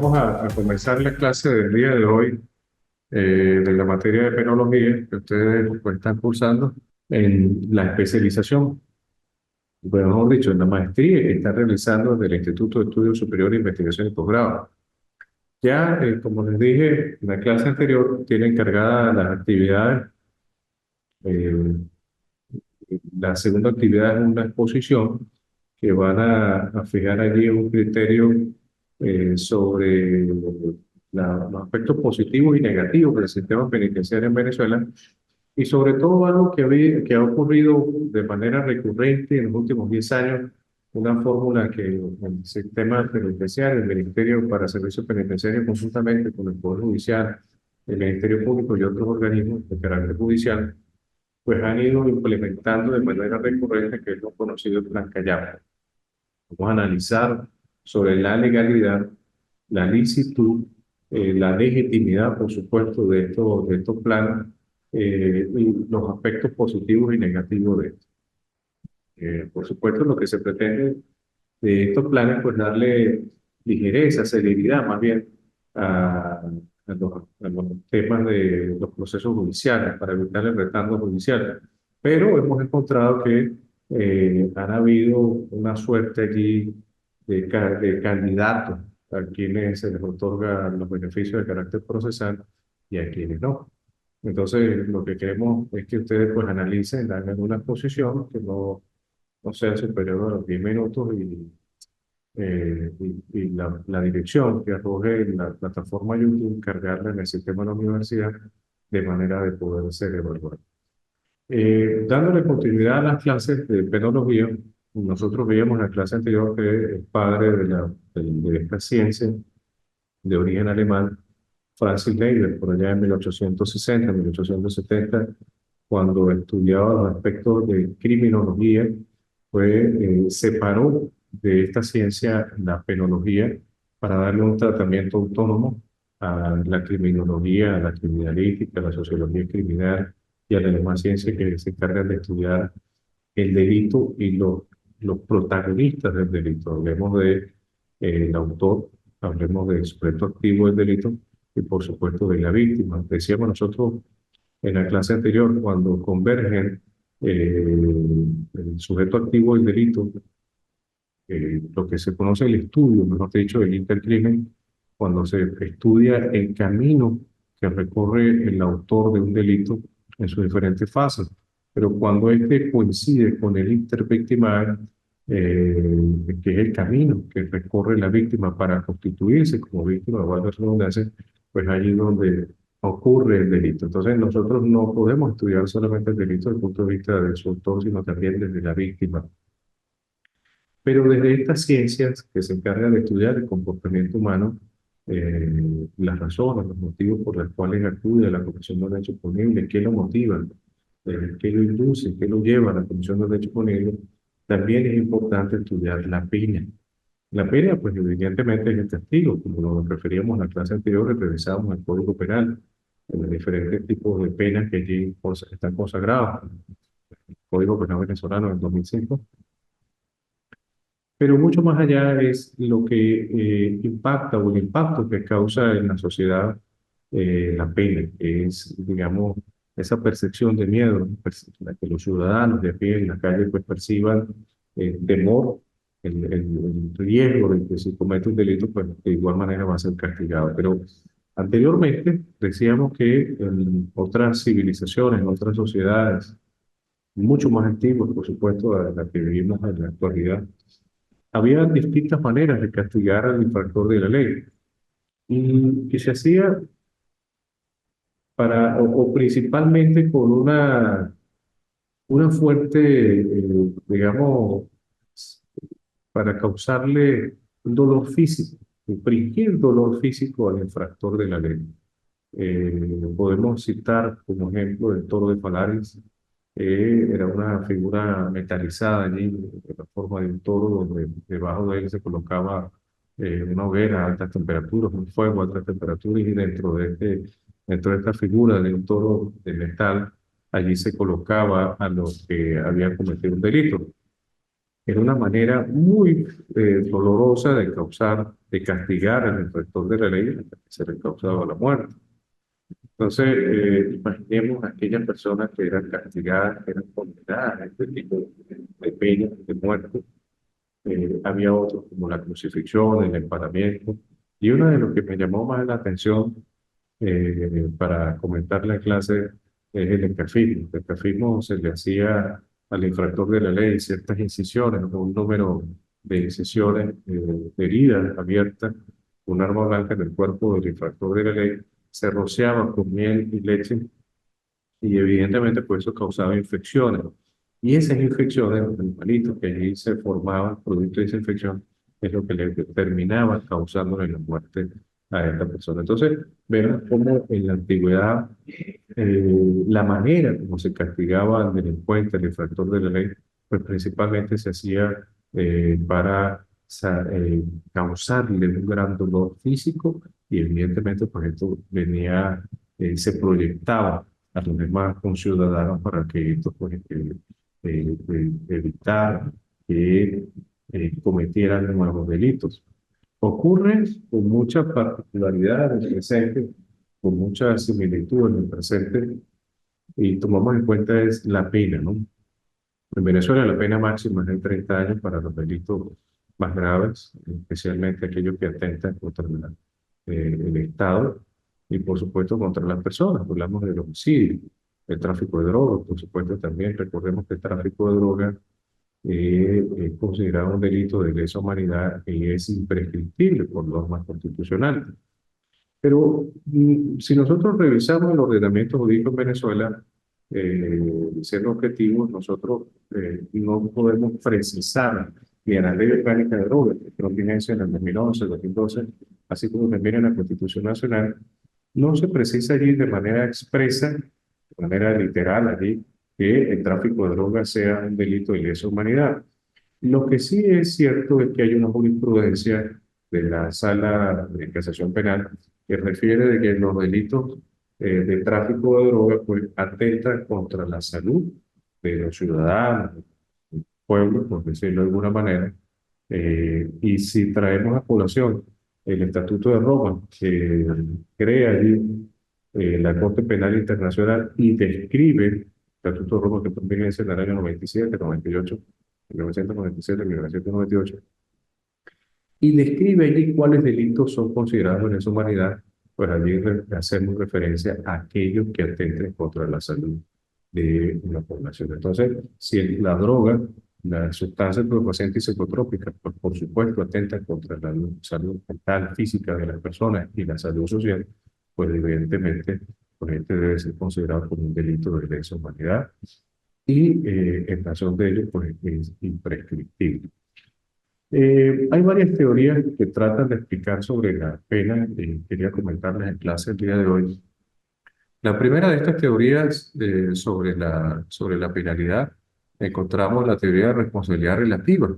vamos a comenzar la clase del día de hoy de la materia de penología que ustedes pues, están cursando en la especialización, bueno, mejor dicho, en la maestría que está realizando desde el Instituto de Estudios Superiores, Investigación y Posgrado. Ya, como les dije en la clase anterior, tiene encargadas las actividades. eh, la segunda actividad es una exposición que van a fijar allí un criterio sobre los aspectos positivos y negativos del sistema penitenciario en Venezuela y sobre todo algo que ha ocurrido de manera recurrente en los últimos 10 años, una fórmula que el sistema penitenciario, el Ministerio para Servicios Penitenciarios, conjuntamente con el Poder Judicial, el Ministerio Público y otros organismos de carácter judicial, pues han ido implementando de manera recurrente, que es lo conocido el Plan Callao. Vamos a analizar sobre la legalidad, la licitud, la legitimidad, por supuesto, de estos planes y los aspectos positivos y negativos de esto. Por supuesto, lo que se pretende de estos planes, pues darle ligereza, celeridad más bien a los temas de los procesos judiciales para evitar el retardo judicial. Pero hemos encontrado que han habido una suerte allí de candidatos a quienes se les otorgan los beneficios de carácter procesal y a quienes no. Entonces, lo que queremos es que ustedes pues analicen, hagan una exposición que no sea superior a los 10 minutos y la dirección que arroje la plataforma YouTube, cargarla en el sistema de la universidad de manera de poder ser evaluada. Dándole continuidad a las clases de penología, nosotros veíamos en la clase anterior que el padre de esta ciencia de origen alemán, Francis Leiber, por allá en 1860, 1870, cuando estudiaba los aspectos de criminología, separó de esta ciencia la penología para darle un tratamiento autónomo a la criminología, a la criminalística, a la sociología criminal y a la demás ciencia que se encargan de estudiar el delito y los protagonistas del delito. Hablemos de el autor, hablemos del sujeto activo del delito y por supuesto de la víctima. Decíamos nosotros en la clase anterior, cuando convergen el sujeto activo del delito, lo que se conoce el estudio, mejor dicho, del intercrimen, cuando se estudia el camino que recorre el autor de un delito en sus diferentes fases. Pero cuando este coincide con el intervictimario, que es el camino que recorre la víctima para constituirse como víctima, valga la redundancia, pues allí es donde ocurre el delito. Entonces nosotros no podemos estudiar solamente el delito desde el punto de vista del su autor, sino también desde la víctima. Pero desde estas ciencias que se encargan de estudiar el comportamiento humano, las razones, los motivos por los cuales acude a la comisión de un hecho punible, qué lo motiva, qué lo induce, qué lo lleva a la comisión de un hecho punible, también es importante estudiar la pena. La pena, pues evidentemente es el castigo, como lo referíamos en la clase anterior, que revisábamos el Código Penal, en los diferentes tipos de penas que allí están consagrados. El Código Penal venezolano del 2005. Pero mucho más allá es lo que impacta o el impacto que causa en la sociedad la pena, que es, digamos, esa percepción de miedo, ¿no? La que los ciudadanos de a pie en la calle pues perciban temor, el riesgo de que si comete un delito, pues de igual manera va a ser castigado. Pero anteriormente decíamos que en otras civilizaciones, en otras sociedades, mucho más antiguas, por supuesto, a las que vivimos en la actualidad, había distintas maneras de castigar al infractor de la ley y que se hacía o principalmente con una fuerte, digamos, para causarle un dolor físico, infligir dolor físico al infractor de la ley. Podemos citar como ejemplo el toro de Falaris, era una figura metalizada allí, de la forma de un toro, donde debajo de él se colocaba una hoguera a altas temperaturas, un fuego a altas temperaturas, y dentro de esta figura de un toro de metal, allí se colocaba a los que habían cometido un delito. era una manera muy dolorosa de de castigar al infractor de la ley hasta que se le causaba la muerte. Entonces, imaginemos a aquellas personas que eran castigadas, que eran condenadas a este tipo de pena, de muerte. Había otros como la crucifixión, el emparamiento. Y uno de los que me llamó más la atención para comentar la clase es el escafismo. El escafismo se le hacía al infractor de la ley ciertas incisiones, ¿no? Un número de incisiones, de heridas abiertas, un arma blanca en el cuerpo del infractor de la ley, se rociaba con miel y leche y evidentemente pues eso causaba infecciones. Y esas infecciones, los animalitos que allí se formaban producto de esa infección, es lo que le terminaba causándole la muerte a esta persona. Entonces, vemos cómo en la antigüedad la manera como se castigaba al delincuente, al infractor de la ley, pues principalmente se hacía para causarle un gran dolor físico y evidentemente pues esto venía, se proyectaba a los demás conciudadanos para que estos pues, evitar que cometieran nuevos delitos. Ocurre con mucha particularidad en el presente, con mucha similitud en el presente, y tomamos en cuenta es la pena, ¿no? En Venezuela la pena máxima es de 30 años para los delitos más graves, especialmente aquellos que atentan contra el Estado y por supuesto contra las personas. Hablamos del homicidio, el tráfico de drogas, por supuesto también recordemos que el tráfico de drogas es considerado un delito de lesa humanidad y es imprescriptible por normas constitucionales. Pero si nosotros revisamos el ordenamiento jurídico en Venezuela, siendo objetivos, nosotros no podemos precisar ni en la Ley Orgánica de Drogas, que entró en vigencia en el 2011, 2012, así como también en la Constitución Nacional, no se precisa allí de manera expresa, de manera literal allí, que el tráfico de drogas sea un delito de lesa humanidad. Lo que sí es cierto es que hay una jurisprudencia de la Sala de Casación Penal que refiere de que los delitos de tráfico de drogas pues, atentan contra la salud de los ciudadanos, del pueblo, por decirlo de alguna manera. Y si traemos a población el Estatuto de Roma, que crea allí la Corte Penal Internacional y describe el Estatuto de Roma que también es en el año 97, 98, 1997, 1998, y describe allí cuáles delitos son considerados en esa humanidad, pues allí hacemos referencia a aquellos que atenten contra la salud de una población. Entonces, si la droga, las sustancias estupefacientes y psicotrópicas, pues por supuesto atentan contra la salud mental, física de las personas y la salud social, pues evidentemente pues este debe ser considerado como un delito de lesa humanidad y en razón de ello pues es imprescriptible. Hay varias teorías que tratan de explicar sobre la pena y quería comentarles en clase el día de hoy. La primera de estas teorías sobre la penalidad encontramos la teoría de responsabilidad relativa.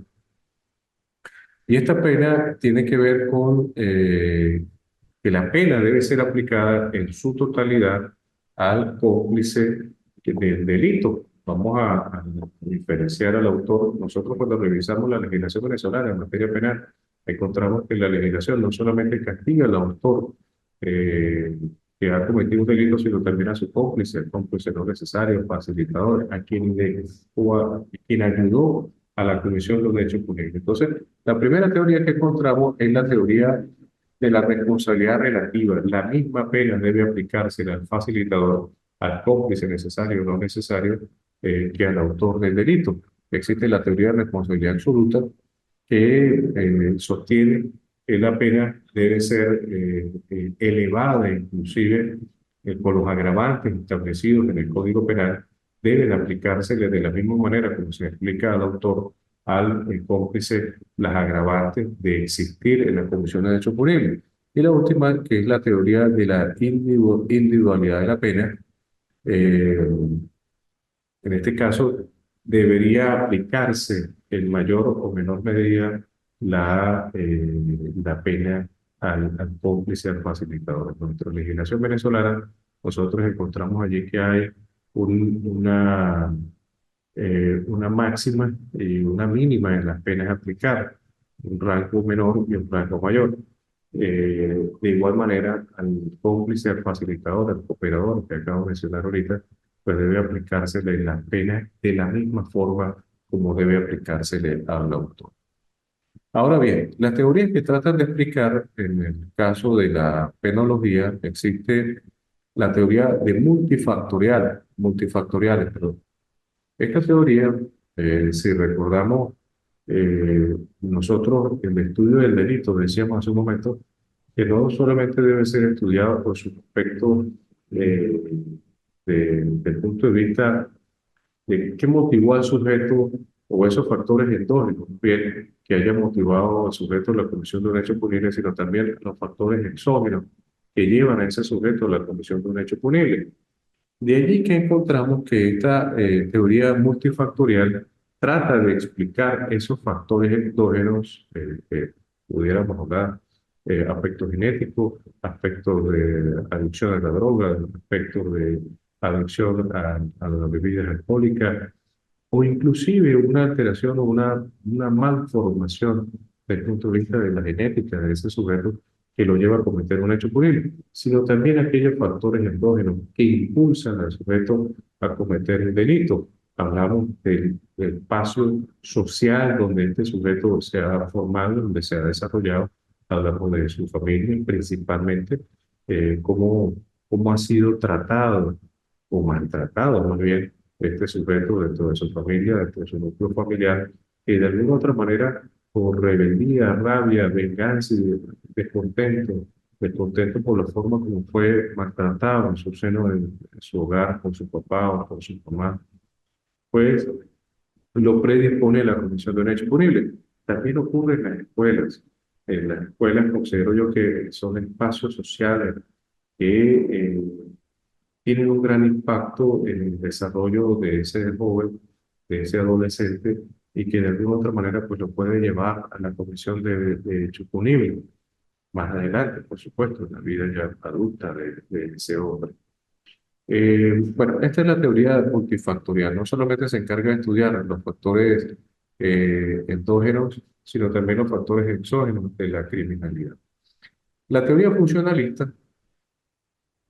Y esta pena tiene que ver con que la pena debe ser aplicada en su totalidad al cómplice del delito. Vamos a diferenciar al autor. Nosotros cuando revisamos la legislación venezolana en materia penal, encontramos que la legislación no solamente castiga al autor eh, que ha cometido un delito, sino también a su cómplice, el cómplice no necesario, facilitador, a quien, quien ayudó a la comisión de un hecho punible. Entonces, la primera teoría que encontramos es la teoría de la responsabilidad relativa. La misma pena debe aplicarse al facilitador, al cómplice necesario o no necesario, que al autor del delito. Existe la teoría de responsabilidad absoluta que sostiene que la pena debe ser elevada, inclusive por los agravantes establecidos en el Código Penal, deben aplicarse de la misma manera como se explica al autor, al cómplice, las agravantes de existir en la comisión de hecho punible. Y la última, que es la teoría de la individualidad de la pena, eh, en este caso, debería aplicarse en mayor o menor medida la pena al cómplice, al facilitador. En nuestra legislación venezolana, nosotros encontramos allí que hay una una máxima y una mínima en las penas a aplicar, un rango menor y un rango mayor. De igual manera, al cómplice, al facilitador, al cooperador que acabo de mencionar ahorita, pues debe aplicársele la pena de la misma forma como debe aplicársele al autor. Ahora bien, las teorías que tratan de explicar, en el caso de la penología, existe la teoría de multifactoriales, perdón. Esta teoría, si recordamos, nosotros en el estudio del delito decíamos hace un momento que no solamente debe ser estudiado por su aspecto desde el punto de vista de qué motivó al sujeto o esos factores endógenos, bien, que haya motivado al sujeto a la comisión de un hecho punible, sino también los factores exógenos que llevan a ese sujeto a la comisión de un hecho punible. De allí que encontramos que esta teoría multifactorial trata de explicar esos factores endógenos que pudiéramos hablar, aspectos genéticos, aspectos de adicción a la droga, aspectos de adicción a las bebidas alcohólicas, o inclusive una alteración o una malformación desde el punto de vista de la genética de ese sujeto que lo lleva a cometer un hecho punible, sino también aquellos factores endógenos que impulsan al sujeto a cometer el delito. Hablamos del espacio social donde este sujeto se ha formado, donde se ha desarrollado, hablamos de su familia principalmente, cómo ha sido tratado o maltratado más bien este sujeto dentro de su familia, dentro de su núcleo familiar, y de alguna otra manera, por rebeldía, rabia, venganza y descontento por la forma como fue maltratado en su seno, en su hogar, con su papá o con su mamá, pues lo predispone a la comisión de un hecho punible. También ocurre en las escuelas. En las escuelas considero yo que son espacios sociales que tienen un gran impacto en el desarrollo de ese joven, de ese adolescente, y que de alguna otra manera pues lo puede llevar a la comisión de hechos punibles. Más adelante, por supuesto, en la vida ya adulta de ese hombre. Bueno, esta es la teoría multifactorial. No solamente se encarga de estudiar los factores endógenos, sino también los factores exógenos de la criminalidad. La teoría funcionalista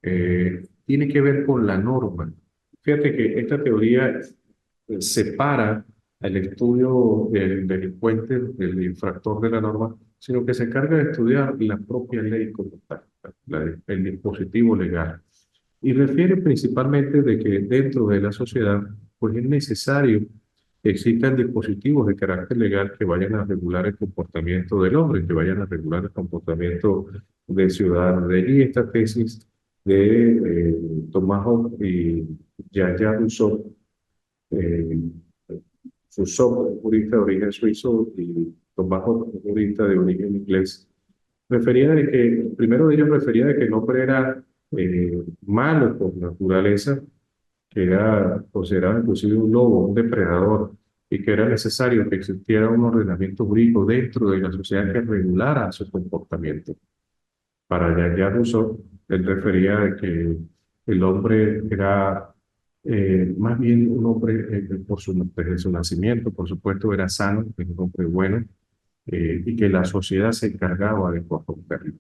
tiene que ver con la norma. Fíjate que esta teoría separa el estudio del delincuente, del infractor de la norma, sino que se encarga de estudiar la propia ley como tal, el dispositivo legal. Y refiere principalmente de que dentro de la sociedad, pues es necesario que existan dispositivos de carácter legal que vayan a regular el comportamiento del hombre, que vayan a regular el comportamiento del ciudadano. De allí esta tesis de Tomás Hobbes y Jean Rousseau, eh, Rousseau, jurista de origen suizo, y Tomás Hobbes, jurista de origen inglés, refería de que, el primero de ellos refería de que el hombre era malo por naturaleza, que era considerado inclusive un lobo, un depredador, y que era necesario que existiera un ordenamiento jurídico dentro de la sociedad que regulara su comportamiento. Para Jean Rousseau, él refería de que el hombre era más bien un hombre desde su nacimiento, por supuesto, era sano, era un hombre bueno, y que la sociedad se encargaba de corromperlo.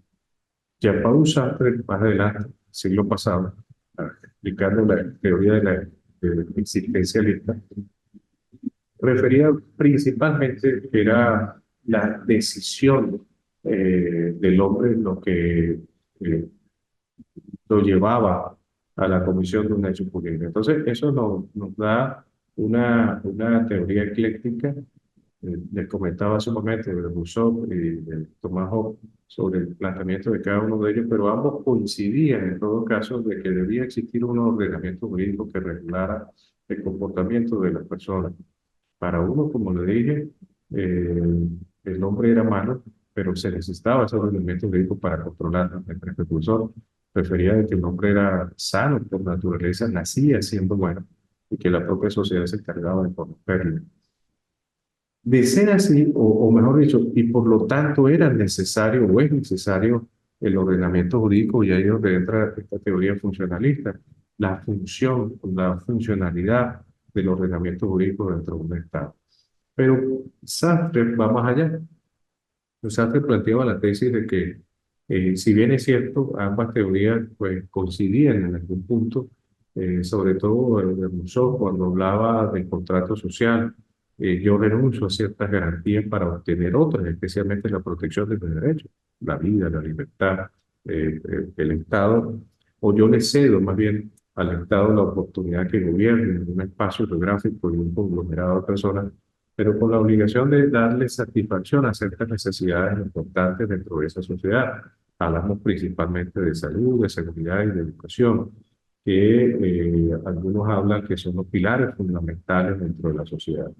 Jean-Paul Sartre, más adelante, siglo pasado, explicando la teoría de existencialista, refería principalmente que era la decisión del hombre lo que lo llevaba a la comisión de un hecho punible. Entonces, eso nos da una teoría ecléctica. Les comentaba hace un momento de Rousseau y de Tomás Hobbes sobre el planteamiento de cada uno de ellos, pero ambos coincidían en todo caso de que debía existir un ordenamiento jurídico que regulara el comportamiento de las personas. Para uno, como le dije, el hombre era malo, pero se necesitaba ese ordenamiento jurídico para controlarlo. El precursor prefería de que un hombre era sano por naturaleza, nacía siendo bueno, y que la propia sociedad se encargaba de corromperlo. De ser así, o mejor dicho, y por lo tanto era necesario o es necesario el ordenamiento jurídico, y ahí es donde entra esta teoría funcionalista, la función, la funcionalidad del ordenamiento jurídico dentro de un Estado. Pero Sartre va más allá. Sartre planteaba la tesis de que, si bien es cierto, ambas teorías pues, coincidían en algún punto, sobre todo de Rousseau cuando hablaba del contrato social. Yo renuncio a ciertas garantías para obtener otras, especialmente la protección de mis derechos, la vida, la libertad, el Estado, o yo le cedo más bien al Estado la oportunidad que gobierne en un espacio geográfico y un conglomerado de personas, pero con la obligación de darle satisfacción a ciertas necesidades importantes dentro de esa sociedad. Hablamos principalmente de salud, de seguridad y de educación, que algunos hablan que son los pilares fundamentales dentro de la sociedad.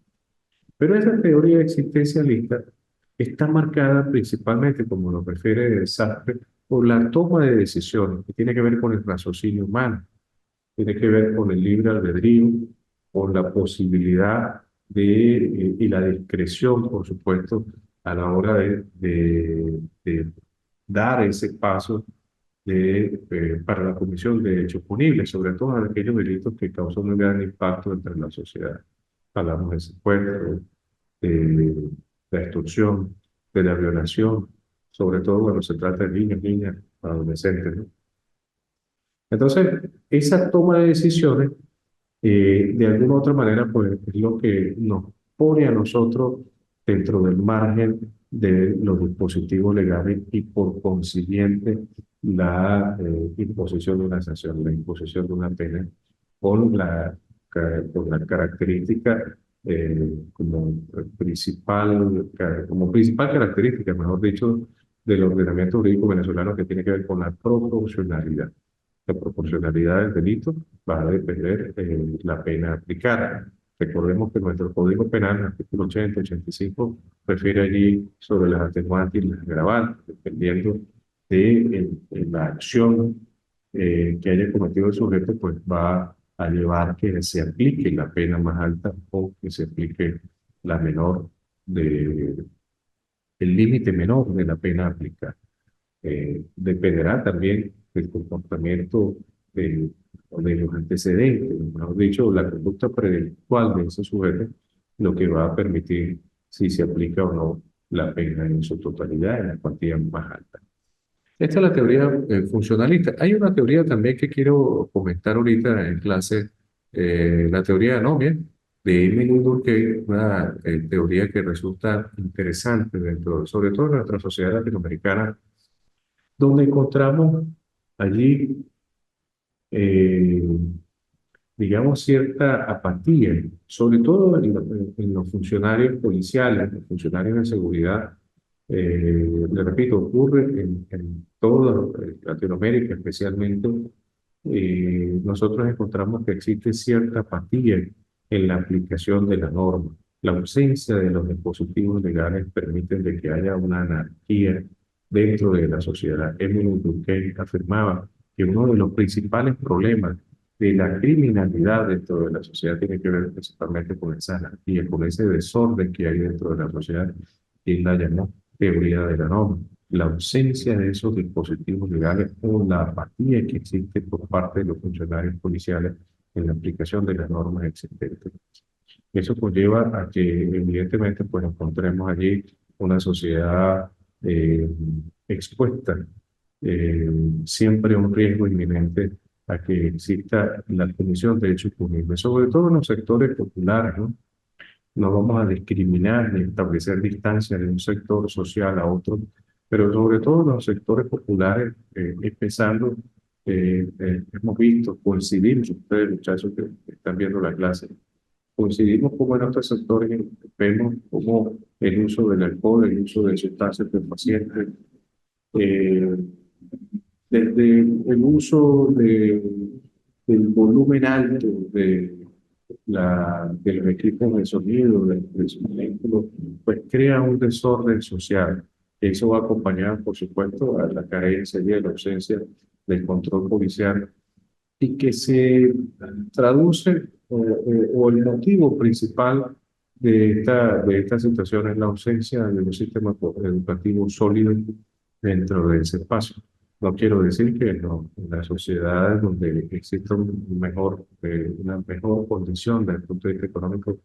Pero esa teoría existencialista está marcada principalmente, como lo refiere Sartre, por la toma de decisiones, que tiene que ver con el raciocinio humano, tiene que ver con el libre albedrío, con la posibilidad y la discreción, por supuesto, a la hora de dar ese paso para la comisión de hechos punibles, sobre todo en aquellos delitos que causan un gran impacto entre la sociedad. Hablamos de secuestro, de la extorsión, de la violación, sobre todo cuando se trata de niños, niñas, adolescentes, ¿no? Entonces, esa toma de decisiones, de alguna u otra manera, pues es lo que nos pone a nosotros dentro del margen de los dispositivos legales y por consiguiente la imposición de una sanción, la imposición de una pena con la característica como principal característica, mejor dicho, del ordenamiento jurídico venezolano que tiene que ver con la proporcionalidad. La proporcionalidad del delito va a depender de la pena aplicada. Recordemos que nuestro Código Penal, el artículo 80, 85, refiere allí sobre las atenuantes y las agravantes, dependiendo de la acción que haya cometido el sujeto, pues va a llevar que se aplique la pena más alta o que se aplique la menor el límite menor de la pena aplicada. Dependerá también del comportamiento de los antecedentes, mejor dicho, la conducta predelictual de ese sujeto, lo que va a permitir si se aplica o no la pena en su totalidad, en la cuantía más alta. Esta es la teoría funcionalista. Hay una teoría también que quiero comentar ahorita en clase, la teoría de anomia de Emile Durkheim, una teoría que resulta interesante dentro, sobre todo en nuestra sociedad latinoamericana, donde encontramos allí, eh, digamos, cierta apatía, sobre todo en los funcionarios policiales, los funcionarios de seguridad. Le repito, ocurre en toda Latinoamérica, especialmente. Nosotros encontramos que existe cierta apatía en la aplicación de la norma. La ausencia de los dispositivos legales permite de que haya una anarquía dentro de la sociedad. Emile Durkheim afirmaba que uno de los principales problemas de la criminalidad dentro de la sociedad tiene que ver principalmente con esa anarquía, con ese desorden que hay dentro de la sociedad, y él la llamó teoría de la norma. La ausencia de esos dispositivos legales o la apatía que existe por parte de los funcionarios policiales en la aplicación de las normas existentes. Eso conlleva a que evidentemente pues encontremos allí una sociedad eh, expuesta eh, siempre a un riesgo inminente a que exista la comisión de hechos punibles, sobre todo en los sectores populares, ¿no? No vamos a discriminar ni establecer distancia de un sector social a otro, pero sobre todo en los sectores populares, empezando, hemos visto, coincidimos, ustedes muchachos que están viendo la clase, coincidimos como en otros sectores vemos como el uso del alcohol, el uso de sustancias estupefacientes, eh, desde el uso del volumen alto de los equipos de sonido, de sus vehículos, pues crea un desorden social. Eso va acompañado, por supuesto, a la carencia y a la ausencia del control policial y que se traduce o el motivo principal de esta situación es la ausencia de un sistema educativo sólido dentro de ese espacio. No quiero decir que no, en las sociedades donde existe una mejor condición desde el punto de vista económico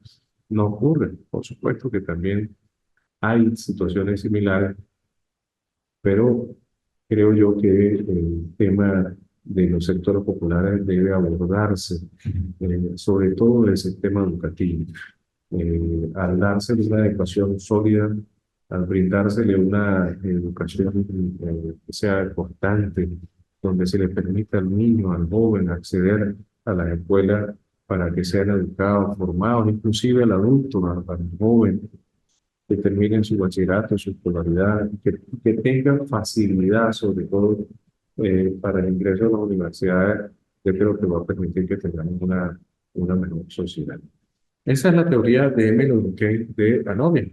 no ocurre. Por supuesto que también hay situaciones similares, pero creo yo que el tema de los sectores populares debe abordarse, sobre todo el sistema educativo. Al dársele una educación sólida, al brindársele una educación que sea constante, donde se le permita al niño, al joven, acceder a las escuelas para que sean educados, formados, inclusive al adulto, al joven, que terminen su bachillerato, su escolaridad, que tengan facilidad, sobre todo para el ingreso a las universidades, yo creo que va a permitir que tengamos una mejor sociedad. Esa es la teoría de Emil Durkheim de anomia.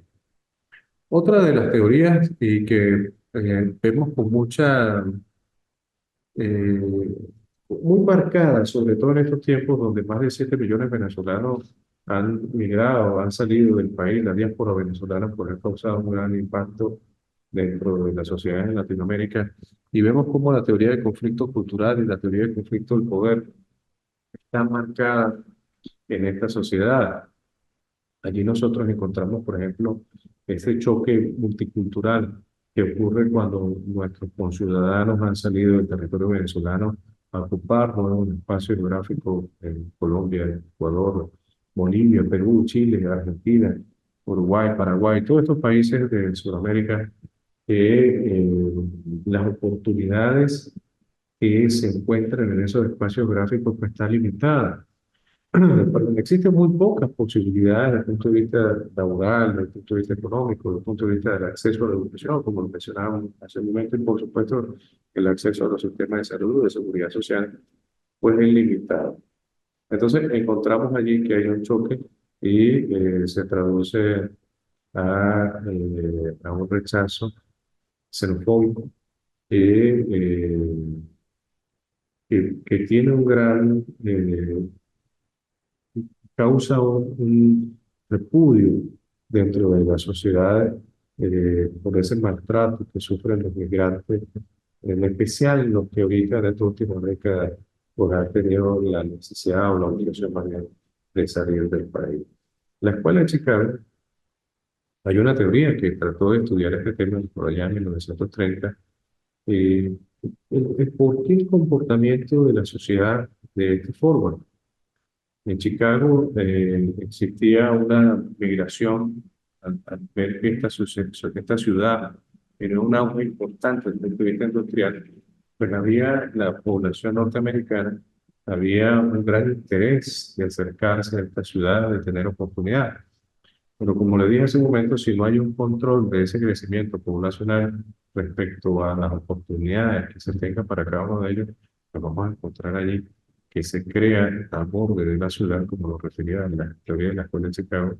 Otra de las teorías y que vemos con muy marcada, sobre todo en estos tiempos donde más de 7 millones de venezolanos han migrado, han salido del país, la diáspora venezolana pues ha causado un gran impacto dentro de las sociedades en Latinoamérica, y vemos cómo la teoría del conflicto cultural y la teoría del conflicto del poder están marcadas en esta sociedad. Allí nosotros encontramos, por ejemplo, ese choque multicultural que ocurre cuando nuestros conciudadanos han salido del territorio venezolano a ocupar un espacio geográfico en Colombia, Ecuador, Bolivia, Perú, Chile, Argentina, Uruguay, Paraguay, todos estos países de Sudamérica, que las oportunidades que se encuentran en esos espacios geográficos pues están limitadas. Pero existen muy pocas posibilidades desde el punto de vista laboral, desde el punto de vista económico, desde el punto de vista del acceso a la educación, como lo mencionábamos hace un momento, y por supuesto el acceso a los sistemas de salud, de seguridad social, pues es limitado. Entonces encontramos allí que hay un choque y se traduce a un rechazo xenofóbico que tiene un gran causa un repudio dentro de la sociedad por ese maltrato que sufren los migrantes, en especial los que ahorita en esta última década pues, han tenido la necesidad o la obligación más bien de salir del país. La escuela de Chicago, hay una teoría que trató de estudiar este tema por allá en 1930, eh, el por qué el comportamiento de la sociedad de esta forma. En Chicago existía una migración al ver que esta ciudad era un auge importante desde el punto de vista industrial, pues había la población norteamericana, había un gran interés de acercarse a esta ciudad, de tener oportunidades. Pero como le dije hace un momento, si no hay un control de ese crecimiento poblacional respecto a las oportunidades que se tengan para cada uno de ellos, pues vamos a encontrar allí que se crea al borde de la ciudad, como lo refería en la teoría de la Escuela de Chicago,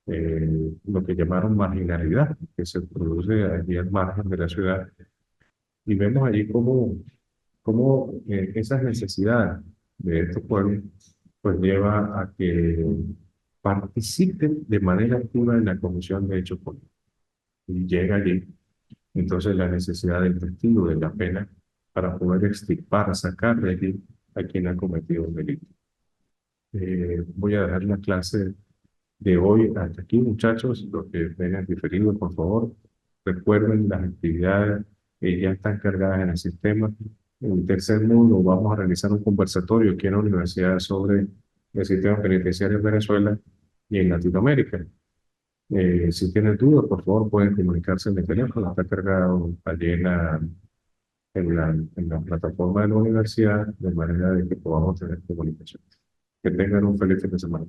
lo que llamaron marginalidad, que se produce allí al margen de la ciudad. Y vemos allí cómo esas necesidades de estos pueblos pues lleva a que participen de manera activa en la comisión de hechos políticos. Y llega allí entonces la necesidad del testigo de la pena para poder extirpar, sacar de allí a quien ha cometido un delito. Voy a dejar la clase de hoy hasta aquí, muchachos. Los que vengan diferidos, por favor, recuerden las actividades que ya están cargadas en el sistema. En el tercer módulo vamos a realizar un conversatorio aquí en la universidad sobre el sistema penitenciario en Venezuela y en Latinoamérica. Si tienen dudas, por favor, pueden comunicarse en el teléfono. Está cargado allí en la plataforma de la universidad, de manera de que podamos tener comunicación. Que tengan un feliz fin de semana.